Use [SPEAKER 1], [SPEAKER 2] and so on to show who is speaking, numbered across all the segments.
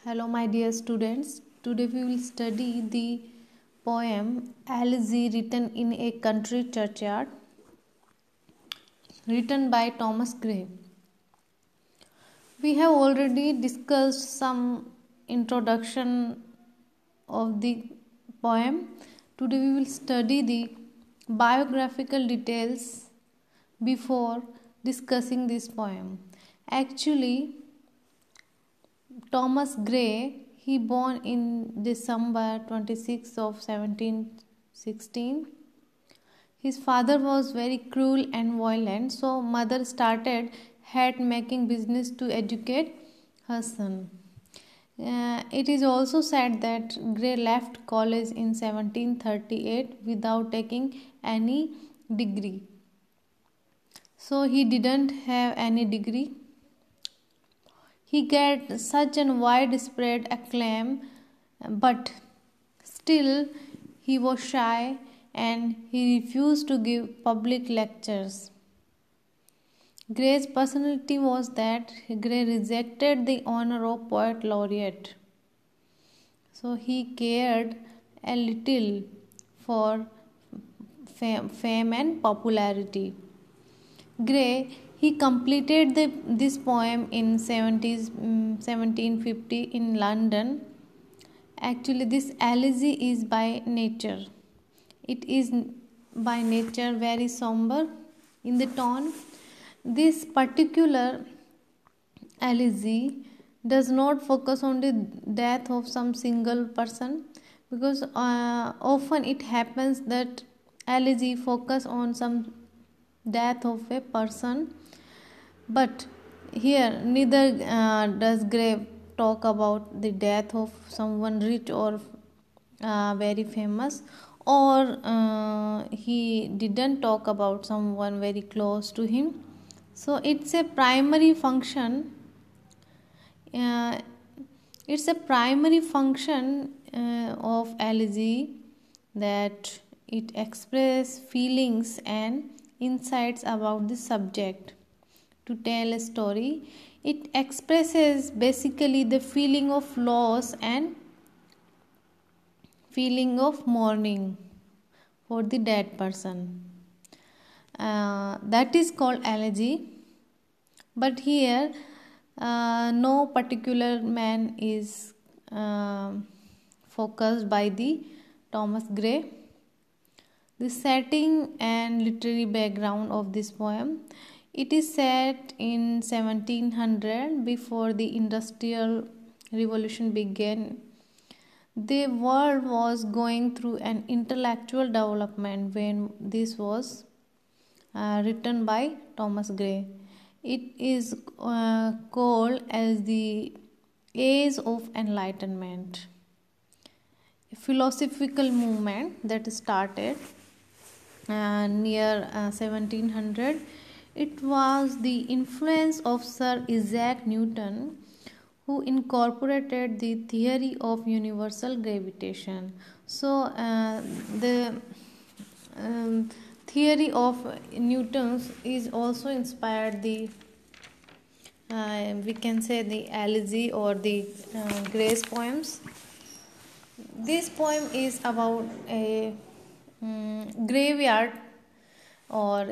[SPEAKER 1] Hello, my dear students. Today we will study the poem Elegy written in a country churchyard, written by Thomas Gray. We have already discussed some introduction of the poem. Today we will study the biographical details before discussing this poem. Actually, Thomas Gray, he born in December 26 of 1716. His father was very cruel and violent, so mother started hat making business to educate her son. It is also said that Gray left college in 1738 without taking any degree. So he didn't have any degree. He got such an widespread acclaim, but still he was shy and he refused to give public lectures. Gray's personality was that Gray rejected the honor of poet laureate. So he cared a little for fame and popularity. Gray, he completed this poem in 1750 in London. Actually, this elegy is by nature. It is by nature very somber in the tone. This particular elegy does not focus on the death of some single person, because often it happens that elegy focus on some death of a person, but here neither does Gray talk about the death of someone rich or very famous, or he didn't talk about someone very close to him. So it's a primary function. It's a primary function of elegy that it expresses feelings and insights about the subject. To tell a story, it expresses basically the feeling of loss and feeling of mourning for the dead person. That is called elegy. But here no particular man is focused by the Thomas Gray. The setting and literary background of this poem, it is set in 1700, before the Industrial Revolution began. The world was going through an intellectual development when this was written by Thomas Gray. It is called as the Age of Enlightenment, a philosophical movement that started near 1700. It was the influence of Sir Isaac Newton, who incorporated the theory of universal gravitation. So the theory of Newton's is also inspired the we can say the elegy or the Gray's poems. This poem is about a graveyard, or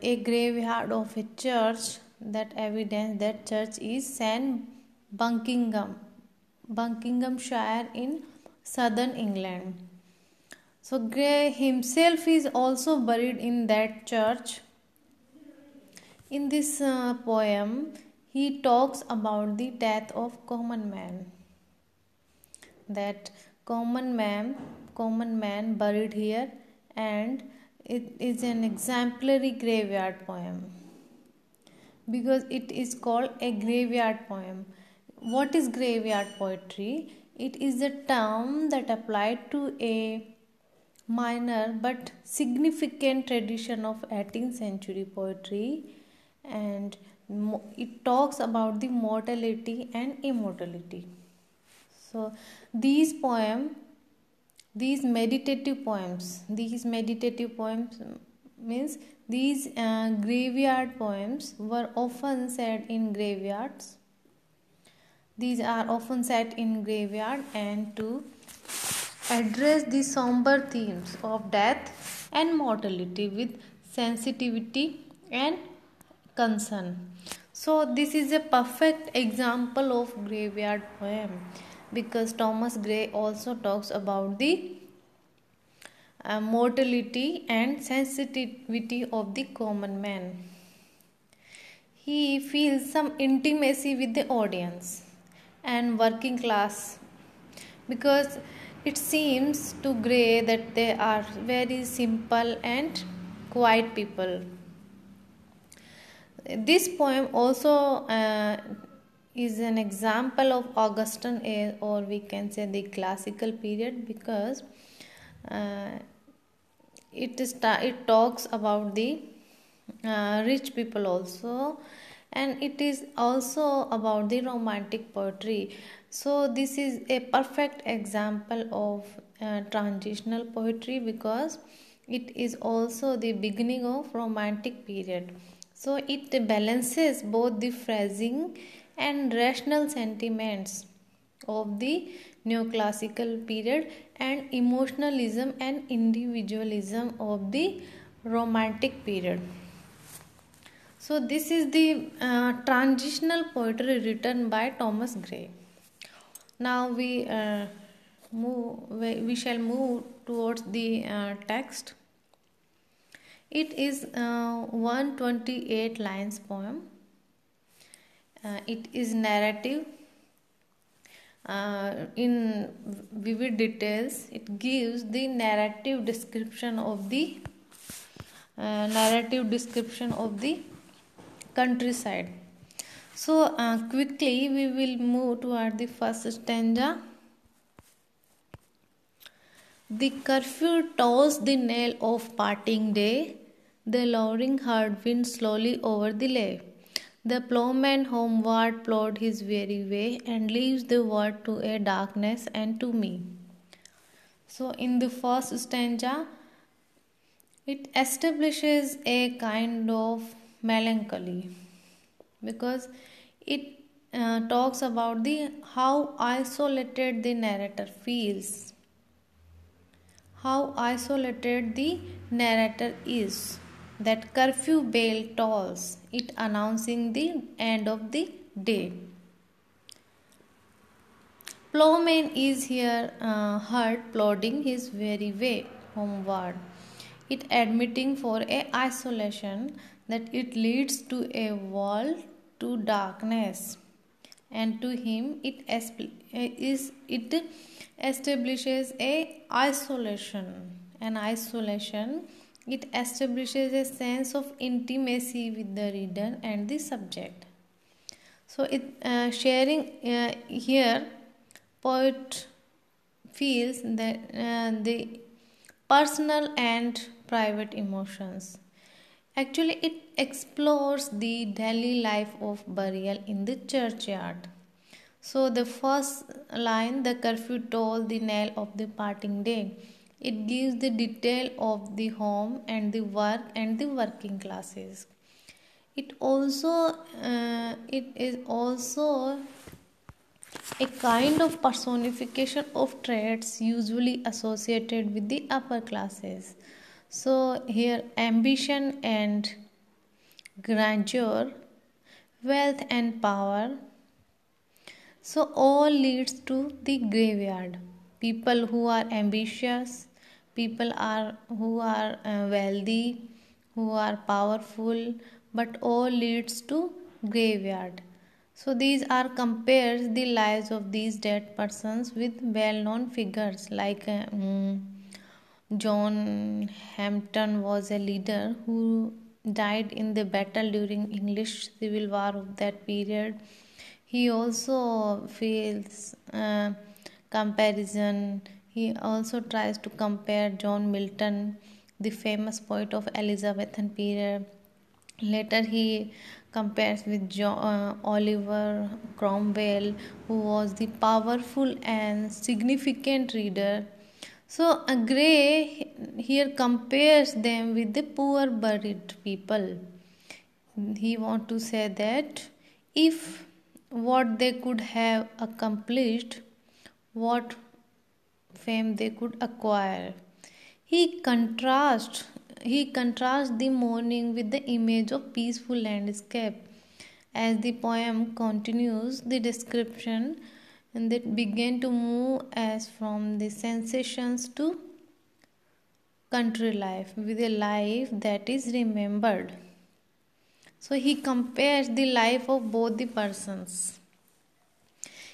[SPEAKER 1] a graveyard of a church that evidence that church is St. Buckinghamshire in southern England. So Gray himself is also buried in that church. In this poem, he talks about the death of common man. That common man buried here, and it is an exemplary graveyard poem because it is called a graveyard poem. What is graveyard poetry? It is a term that applied to a minor but significant tradition of 18th century poetry, and it talks about the mortality and immortality. So these meditative poems means these graveyard poems were often said in graveyards, These are often set in graveyard and to address the somber themes of death and mortality with sensitivity and concern. So this is a perfect example of graveyard poem because Thomas Gray also talks about the mortality and sensitivity of the common man. He feels some intimacy with the audience and working class because it seems to Gray that they are very simple and quiet people. This poem also is an example of Augustan age, or we can say the classical period, because it talks about the rich people also, and it is also about the romantic poetry. So this is a perfect example of transitional poetry because it is also the beginning of romantic period. So it balances both the phrasing and rational sentiments of the neoclassical period and emotionalism and individualism of the romantic period. So this is the transitional poetry written by Thomas Gray. Now we shall move towards the text. It is 128 lines poem. It is narrative in vivid details. It gives the narrative description of the countryside. So quickly we will move toward the first stanza. The curfew tolls the knell of parting day. The lowering hard wind slowly over the lay. The ploughman homeward plod his weary way and leaves the world to a darkness and to me. So in the first stanza, it establishes a kind of melancholy because it talks about the how isolated the narrator feels, how isolated the narrator is. That curfew bell tolls, it announcing the end of the day. Ploughman is here heard plodding his very way homeward, it admitting for a isolation that it leads to a world to darkness, and to him it establishes a isolation. An isolation, it establishes a sense of intimacy with the reader and the subject. So it sharing here poet feels that the personal and private emotions. Actually, it explores the daily life of burial in the churchyard. So the first line, the curfew toll the knell of the parting day. It gives the detail of the home and the work and the working classes. It is also a kind of personification of traits usually associated with the upper classes. So here ambition and grandeur, wealth and power, so all leads to the graveyard. People who are ambitious, people are who are wealthy, who are powerful, but all leads to graveyard. So these are compares the lives of these dead persons with well-known figures like John Hampden was a leader who died in the battle during English Civil War of that period. He also feels comparison. He also tries to compare John Milton, the famous poet of Elizabethan period. Later he compares with Oliver Cromwell, who was the powerful and significant reader. So Gray here compares them with the poor buried people. He wants to say that if what they could have accomplished, what fame they could acquire. He contrasts he contrasts the mourning with the image of peaceful landscape. As the poem continues, the description and that began to move as from the sensations to country life, with a life that is remembered. So he compares the life of both the persons.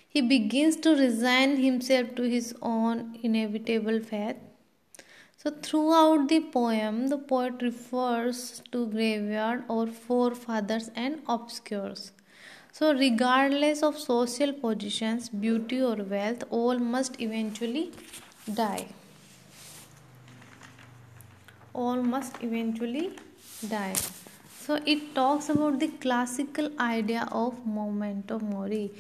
[SPEAKER 1] He begins to resign himself to his own inevitable fate. So throughout the poem, the poet refers to graveyard or forefathers and obscures. So regardless of social positions, beauty or wealth, all must eventually die. All must eventually die. So it talks about the classical idea of memento mori.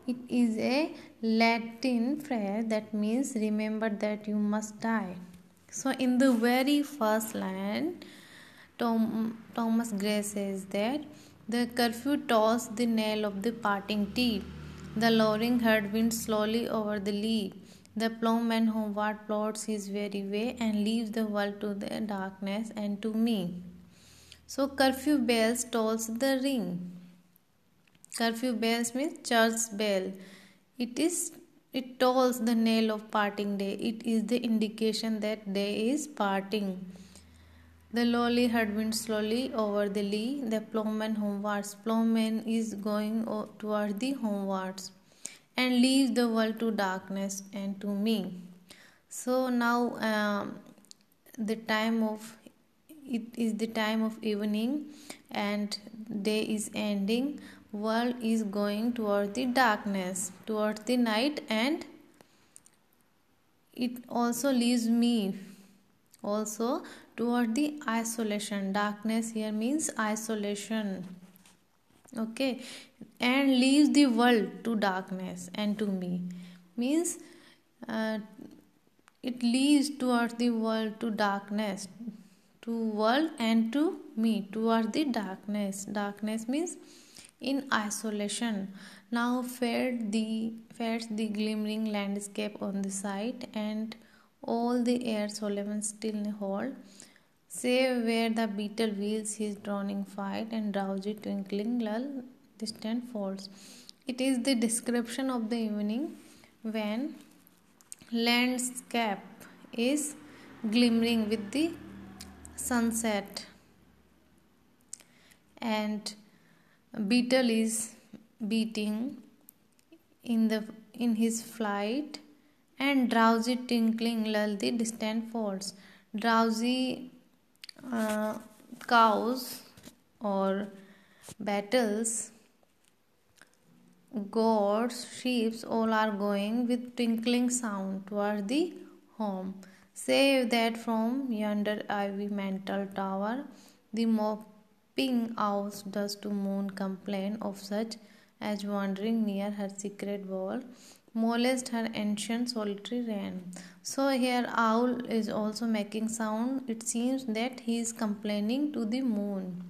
[SPEAKER 1] It is a Latin phrase that means remember that you must die. So in the very first line, Thomas Gray says that the curfew tolls the knell of the parting tea. The lowering herd winds slowly over the lea. The plowman homeward plods his weary way and leaves the world to the darkness and to me. So curfew bells tolls the ring. Curfew bells means church bell. It tolls the knell of parting day. It is the indication that day is parting. The lowly herd winds slowly over the lea. The plowman homewards. Plowman is going toward the homewards and leaves the world to darkness and to me. So now the time of it is the time of evening and day is ending. World is going toward the darkness, towards the night, and it also leaves me also toward the isolation. Darkness here means isolation. Okay, and leaves the world to darkness and to me means it leads towards the world to darkness, to world and to me, towards the darkness. Darkness means in isolation. Now fades the glimmering landscape on the sight, and all the air solemn still hold, save where the beetle wheels his droning fight and drowsy twinkling lull distant falls. It is the description of the evening when landscape is glimmering with the sunset and beetle is beating in his flight and drowsy tinkling lull the distant falls. Drowsy cows or battles, goats, sheep, all are going with twinkling sound toward the home. Save that from yonder ivy mantled tower, the moping owls does to moon complain of such as wandering near her secret wall, molest her ancient solitary reign. So here owl is also making sound. It seems that he is complaining to the moon.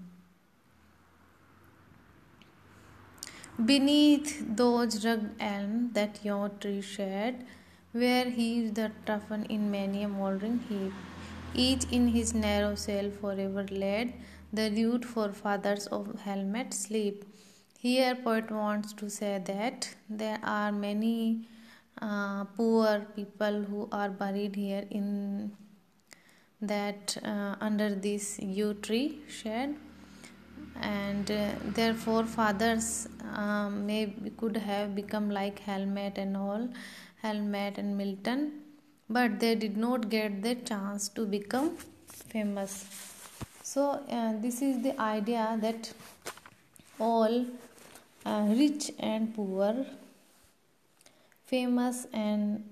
[SPEAKER 1] Beneath those rugged elms that your tree shade, where heaves the toughen in many a mouldering heap, each in his narrow cell forever laid, the rude forefathers of helmet sleep. Here poet wants to say that there are many poor people who are buried here in that under this yew tree shade, and their forefathers could have become like Helmet and Milton, but they did not get the chance to become famous. So this is the idea that all rich and poor, famous and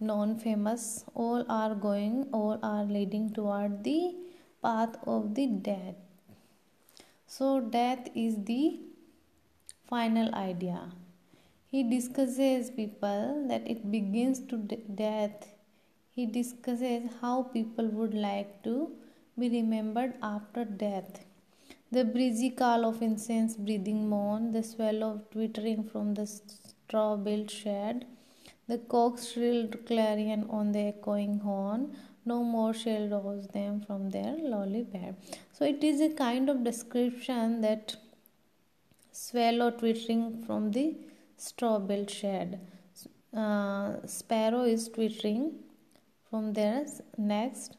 [SPEAKER 1] non-famous, all are leading toward the path of the death. So death is the final idea. He discusses people that it begins to death. He discusses how people would like to be remembered after death. The breezy call of incense breathing mourn, the swallow twittering from the straw-built shed, the cock's shrill clarion on the echoing horn, no more shall rouse them from their lowly bed. So it is a kind of description that swallow twittering from the straw-built shed. Sparrow is twittering from their next.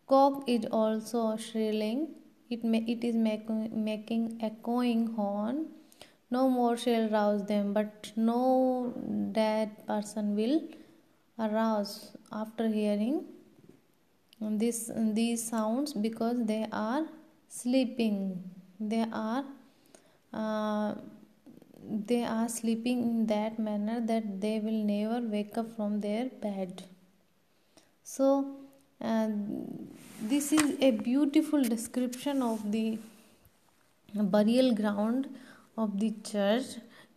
[SPEAKER 1] Cock is also shrilling. It is making echoing horn. No more shall rouse them, but no dead person will arouse after hearing these sounds, because they are sleeping. Uh, they are sleeping in that manner that they will never wake up from their bed. So this is a beautiful description of the burial ground of the church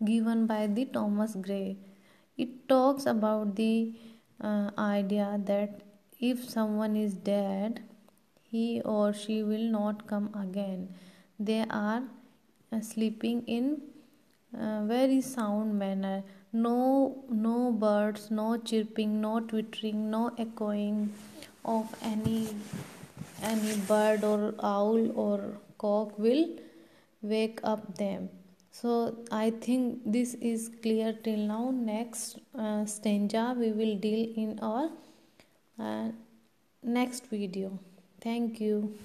[SPEAKER 1] given by the Thomas Gray. It talks about the idea that if someone is dead, he or she will not come again. They are sleeping in very sound manner. No birds, no chirping, no twittering, no echoing of any bird or owl or cock will wake up them. So I think this is clear till now. Next stanza we will deal in our next video. Thank you.